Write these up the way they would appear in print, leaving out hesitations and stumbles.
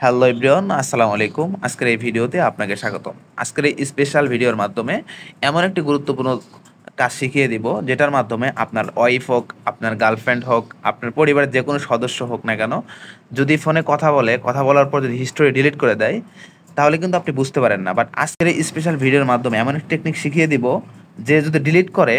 Hello everyone, আসসালামু আলাইকুম। আজকের এই ভিডিওতে আপনাকে স্বাগতম। আজকের এই স্পেশাল ভিডিওর মাধ্যমে এমন একটি গুরুত্বপূর্ণ কাজ শিখিয়ে দিব, যেটার মাধ্যমে আপনার ওয়াইফ হোক, আপনার গার্লফ্রেন্ড হোক, আপনার পরিবারের যে কোনো সদস্য হোক না কেন, যদি ফোনে কথা বলে, কথা বলার পর যদি হিস্টোরি ডিলিট করে দেয়, তাহলে কিন্তু আপনি বুঝতে পারেন না। বাট আজকের এই স্পেশাল ভিডিওর মাধ্যমে এমন একটি টেকনিক শিখিয়ে দিব, যে যদি ডিলিট করে,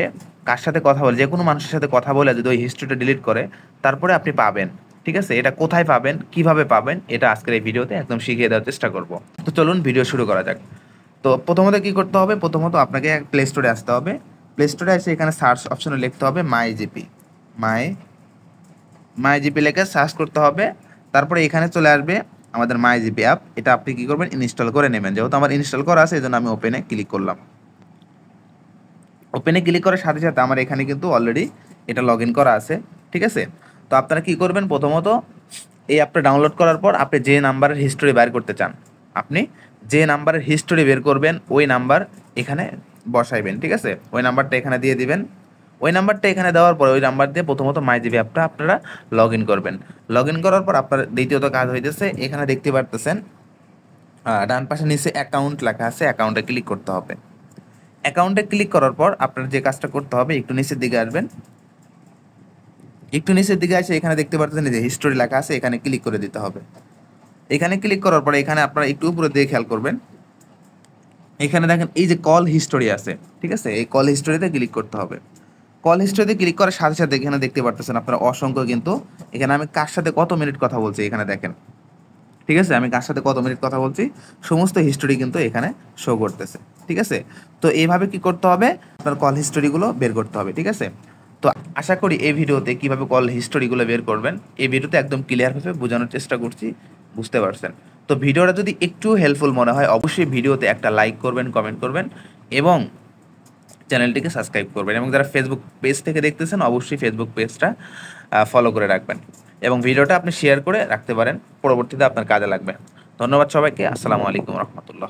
কার সাথে কথা বলে, যে কোনো মানুষের সাথে কথা বলে যদি ওই হিস্ট্রিটা ডিলিট করে, তারপরে আপনি পাবেন। ঠিক আছে, এটা কোথায় পাবেন, কিভাবে পাবেন, এটা আজকের এই ভিডিওতে একদম শিখিয়ে দেওয়ার চেষ্টা করব। তো চলুন ভিডিও শুরু করা যাক। তো প্রথমত কি করতে হবে, প্রথমত আপনাকে প্লে স্টোরে আসতে হবে। প্লে স্টোরে এসে এখানে সার্চ অপশনে লিখতে হবে মাই জিপি। মাই মাই জিপি লিখে সার্চ করতে হবে। তারপরে এখানে চলে আসবে আমাদের মাই জিপি অ্যাপ। এটা আপনি কি করবেন, ইনস্টল করে নেবেন। যেহেতু আমার ইনস্টল করা আছে, এই জন্য আমি ওপেনে ক্লিক করলাম। ওপেনে ক্লিক করার সাথে সাথে আমার এখানে কিন্তু অলরেডি এটা লগ ইন করা আছে। ঠিক আছে, তো আপনারা কি করবেন, প্রথমত এই অ্যাপটা ডাউনলোড করার পর আপনি যে নাম্বারের হিস্টোরি বের করতে চান, আপনি যে নাম্বারের হিস্টোরি বের করবেন ওই নাম্বার এখানে বসাইবেন। ঠিক আছে, ওই নাম্বারটা এখানে দিয়ে দিবেন। ওই নাম্বারটা এখানে দেওয়ার পর ওই নাম্বার দিয়ে প্রথমত মাইজিবি অ্যাপটা আপনারা লগ ইন করবেন। লগ ইন করার পর আপনার দ্বিতীয়ত কাজ হইতেছে, এখানে দেখতে পারতেছেন ডান পাশে নিচে অ্যাকাউন্ট লেখা আছে, অ্যাকাউন্টে ক্লিক করতে হবে। অ্যাকাউন্টে ক্লিক করার পর আপনার যে কাজটা করতে হবে, একটু নিচের দিকে আসবেন। একটু নিচের দিকে আসে এখানে দেখতে পাচ্ছেন যে হিস্টোরি লেখা আছে, এখানে ক্লিক করে দিতে হবে। এখানে ক্লিক করার পরে এখানে আপনারা একটু উপরে দিয়ে খেয়াল করবেন, এখানে দেখেন এই যে কল হিস্টোরি আছে। ঠিক আছে, এই কল হিস্টোরিতে ক্লিক করতে হবে। কল হিস্টোরিতে ক্লিক করার সাথে সাথে এখানে দেখতে পারতেছেন আপনারা অসংখ্য, কিন্তু এখানে আমি কার সাথে কত মিনিট কথা বলছি এখানে দেখেন। ঠিক আছে, আমি কার সাথে কত মিনিট কথা বলছি সমস্ত হিস্টোরি কিন্তু এখানে শো করতেছে। ঠিক আছে, তো এইভাবে কি করতে হবে, আপনার কল হিস্টোরিগুলো বের করতে হবে। ঠিক আছে, তো আশা করি এই ভিডিওতে কিভাবে কল হিস্টোরিগুলো বের করবেন, এই ভিডিওতে একদম ক্লিয়ারভাবে বোঝানোর চেষ্টা করছি, বুঝতে পারছেন। তো ভিডিওটা যদি একটু হেল্পফুল মনে হয়, অবশ্যই ভিডিওতে একটা লাইক করবেন, কমেন্ট করবেন এবং চ্যানেলটিকে সাবস্ক্রাইব করবেন। এবং যারা ফেসবুক পেজ থেকে দেখতেছেন, অবশ্যই ফেসবুক পেজটা ফলো করে রাখবেন এবং ভিডিওটা আপনি শেয়ার করে রাখতে পারেন, পরবর্তীতে আপনার কাজে লাগবে। ধন্যবাদ সবাইকে। আসসালামু আলাইকুম রহমতুল্লাহ।